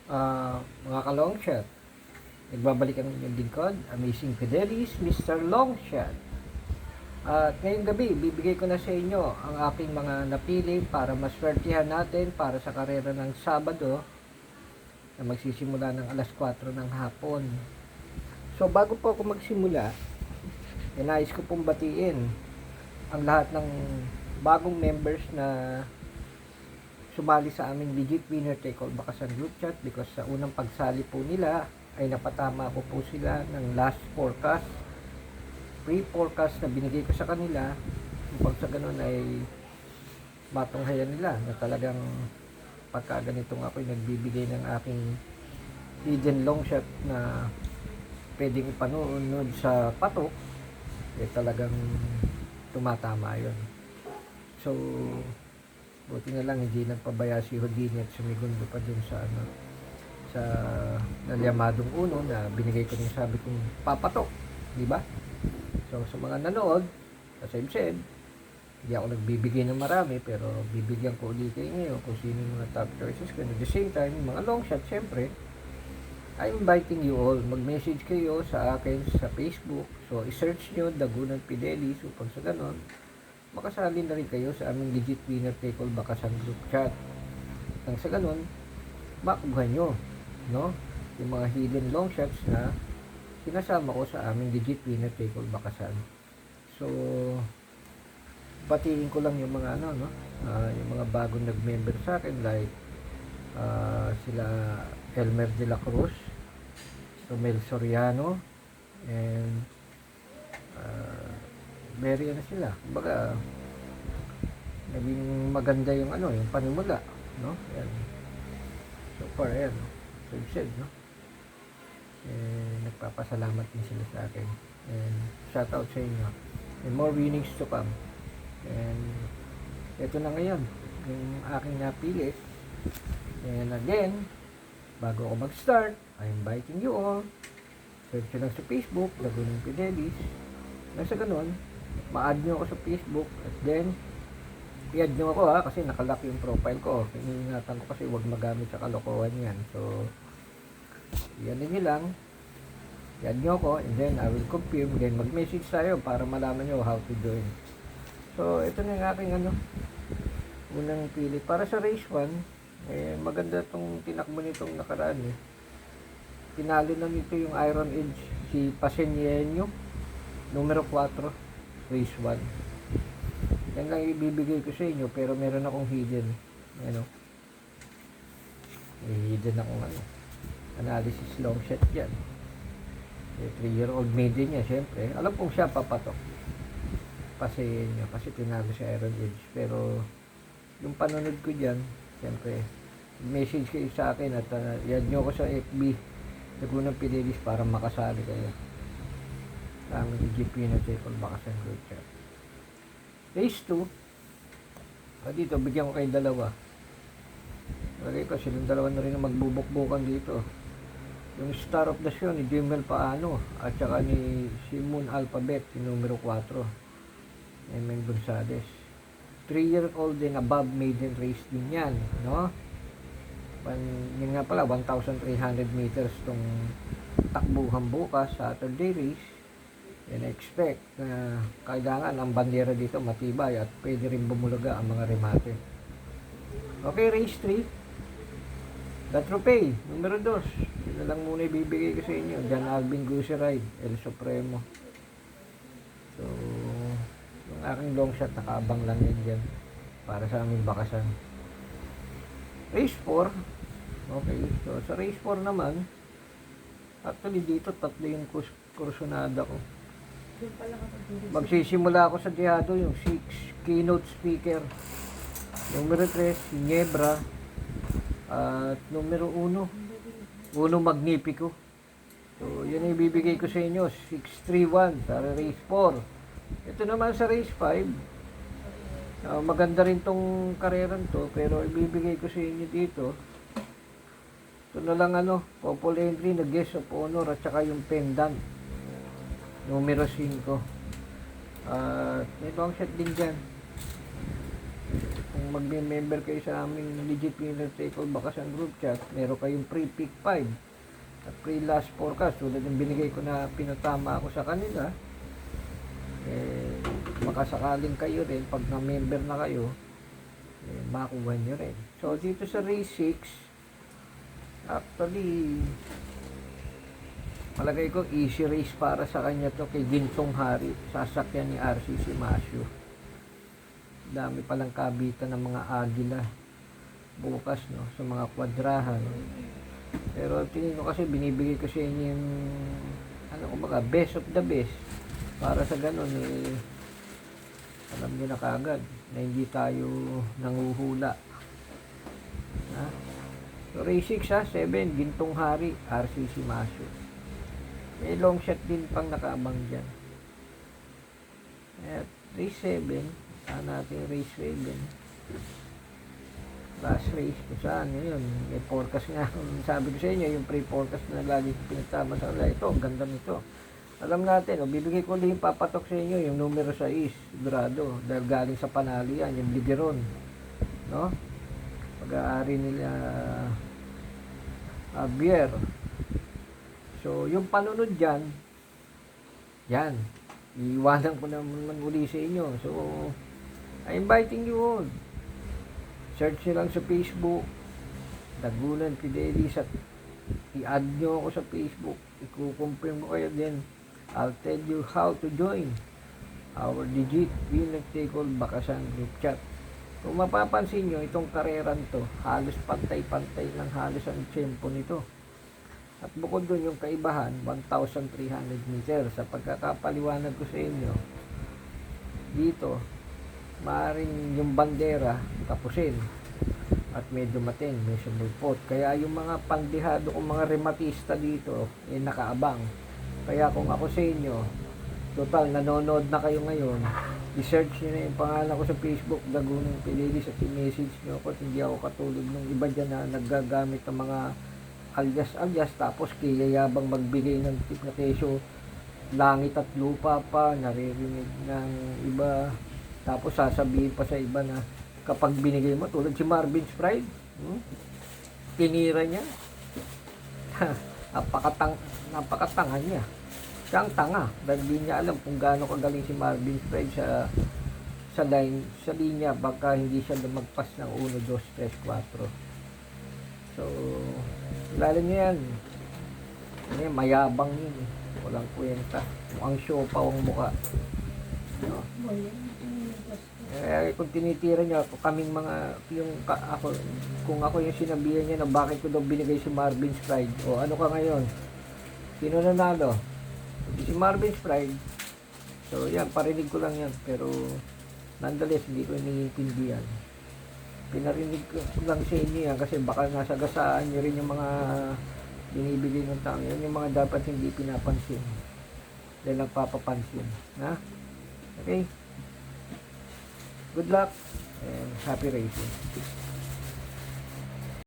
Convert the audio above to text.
Mga ka-longshot, nagbabalik ang inyong lingkod, Amazing Fidelis, Mr. Longshot. At ngayong gabi, bibigay ko na sa inyo ang aking mga napili para maswertihan natin para sa karera ng Sabado na magsisimula ng alas 4 ng hapon. So bago po ako magsimula, nais ko pong batiin ang lahat ng bagong members na sumali sa aming Legit Winner Take All Bakasan group chat, because sa unang pagsali po nila ay napatama ko po sila ng last forecast, pre-forecast na binigay ko sa kanila, upang sa ganun ay matunghayan nila na talagang pagka ganitong ako'y nagbibigay ng aking hidden long shot na pwedeng ipanood sa patok, eh talagang tumatama yon. So buti na lang hindi nagpabaya si Houdini at sumigundo pa dun sa sa nalyamadong uno na binigay ko rin, sabi kong papatok, di ba? So sa mga nanood, as I've said, hindi ako nagbibigay ng marami, pero bibigyan ko ulit kayo ngayon kung sino yung mga top choices ko. At the same time, mga long shot, syempre, I'm inviting you all, mag-message kayo sa akin sa Facebook. So i-search nyo Dagunan Fidelis upang sa ganon makasali na rin kayo sa aming Legit Winner Take All Bakasan group chat. Nang sa ganun, makuha nyo, no? Yung mga hidden long shots na sinasama ko sa aming Legit Winner Take All Bakasan. So, batiin ko lang yung mga no? Yung mga bagong nag-member sa akin, like sila Elmer de la Cruz, Romel Soriano, and very ano sila, kumbaga naging maganda yung yung panimula, no? Yan. So far, ayan, so said, no? Nagpapasalamat din sila sa akin, and shout out sa inyo, and more winnings to come. And ito na ngayon yung aking napili, and again, bago ako mag-start, I'm inviting you all, search nyo lang sa Facebook Dagunan Fidelis. Nang sa ganun, ma-add nyo ako sa Facebook, at then i-add nyo ako, kasi nakalock yung profile ko. Iningatan ko kasi huwag magamit sa kalokohan yan. So yan nyo lang, i-add nyo ako, and then I will confirm, then mag-message tayo para malaman nyo how to join. So ito na yung aking unang pili para sa race 1. Maganda tong tinakbo nitong nakaraan. Pinalo na nito yung Iron Edge, si Pasenyenyo, numero 4, race 1. Yan lang ibibigay ko sa inyo, pero meron akong hidden, may hidden akong analysis long shot dyan. 3-year-old maiden niya, syempre alam kong siya papatok, Pasenyenyo, kasi tinalo si Iron Edge. Pero yung panonood ko dyan, syempre message kayo sa akin, at yan nyo ko sa FB Dagunan Fidelis para makasali kayo sa aming Legit Winner Take All Bakasan group chat. Race 2, dito bigyan ko kayo dalawa. Lagay ko silang dalawa na rin ang magbubukbukan dito, yung Star of the Show ni Jimel Paano at saka ni Simon Alphabet, yung numero 4, Emen Gonzales. 3-year-old and above maiden race din yan, no? Yun nga pala, 1,300 meters tong takbuhan bukas, Saturday race. And expect na kailangan ang bandera dito matibay at pwede rin bumulaga ang mga remate. Okay, race 3, The Trophy, numero 2. Yun na lang muna ibibigay ko sa inyo. John Alvin Goose Ride, El Supremo. So yung aking long shot, nakaabang lang yan dyan para sa aming bakasan. Race 4. Okay, so sa race 4 naman, actually dito tatlo yung kursunada ko. Magsisimula ako sa Diado, yung 6 keynote speaker, numero 3 si Niebra, at numero 1 Magnifico. So yun ang ibibigay ko sa inyo, 631 sa race 4. Ito naman sa race 5, maganda rin tong kareran to, pero ibibigay ko sa inyo dito, ito na lang couple entry na guest of honor at saka yung pendant, numero 5. May long shot din dyan, magme-member kayo sa aming Legit Winner Take-All Bakasan Group Chat, meron kayong free pick 5 at free last forecast. Tulad ng binigay ko na pinatama ako sa kanila, makasakaling kayo rin, pag na-member na kayo, makuha nyo rin. So, dito sa race 6, actually, palagay ko easy race para sa kanya to kay Gintong Hari, sasakyan ni RCC Masyo. Dami palang kabitan ng mga agila bukas, no, sa mga kwadrahan. Pero tingin ko kasi binibigay ko sa inyo yung best of the best para sa ganun alam niyo na kagad na hindi tayo nanguhula. Ha? So race 6 7, Gintong Hari, RCC Masyo. May long shot din pang nakaabang dyan. At race 7, natin race 7. Last race kung saan yun. May forecast nga. Sabi ko sa inyo, yung pre-forecast na lagi pinagtama sa kanila. Ito, ang ganda nito. Alam natin, bibigay ko ulit yung papatok sa inyo, yung numero 6, sigurado. Dahil galing sa panalo yan, yung Ligeron. No? Pag-aari nila Javier. So, yung panunod dyan, yan. Iiwanan ko naman uli sa inyo. So, I'm inviting you all. Search nyo lang sa Facebook, Dagunan Fidelis, at i-add nyo ako sa Facebook. I-confirm ko kayo din. I'll tell you how to join our Legit Winner Take-All Bakasan Group Chat. Kung mapapansin nyo, itong kareran to, halos pantay-pantay lang halos ang tempo nito. At bukod dun yung kaibahan, 1,300 meters. Sa pagkakapaliwanag ko sa inyo, dito, maaaring yung bandera tapusin at may dumating, may sumulpot. Kaya yung mga pandihado kong mga rematista dito, nakaabang. Kaya kung ako sa inyo, total, nanonood na kayo ngayon, i-search nyo na yung pangalan ko sa Facebook, Dagunan Fidelis, at i-message nyo ako at hindi ako katulad ng iba dyan na naggagamit ng mga alias tapos kiyayabang magbigay ng tip na kesyo langit at lupa pa, naririnig ng iba, tapos sasabihin pa sa iba na kapag binigay mo, tulad si Marvin's Pride, tinira niya. Napakatanga niya. Siyang tanga dahil di niya alam kung gaano kagaling si Marvin's Pride sa linya, baka hindi siya lumagpas ng 1, 2, 3, 4. So, kilala niyo yan. Mayabang yun. Walang kwenta. Mukhang show pa ang mukha. No? Kung tinitira niya ako, kaming mga, kung ako yung sinabihan niya na bakit ko daw binigay si Marvin's Pride, o ano ka ngayon? Sino nanalo? Si Marvin's Pride. So, yan, parinig ko lang yan. Pero, nonetheless, hindi ko iniintindihan. Pinarinig ko lang sa inyo yan kasi baka nasagasaan nyo rin yung mga binibigay ng tao. Yan yung mga dapat hindi pinapansin dahil nagpapapansin. Ha? Okay? Good luck and happy racing.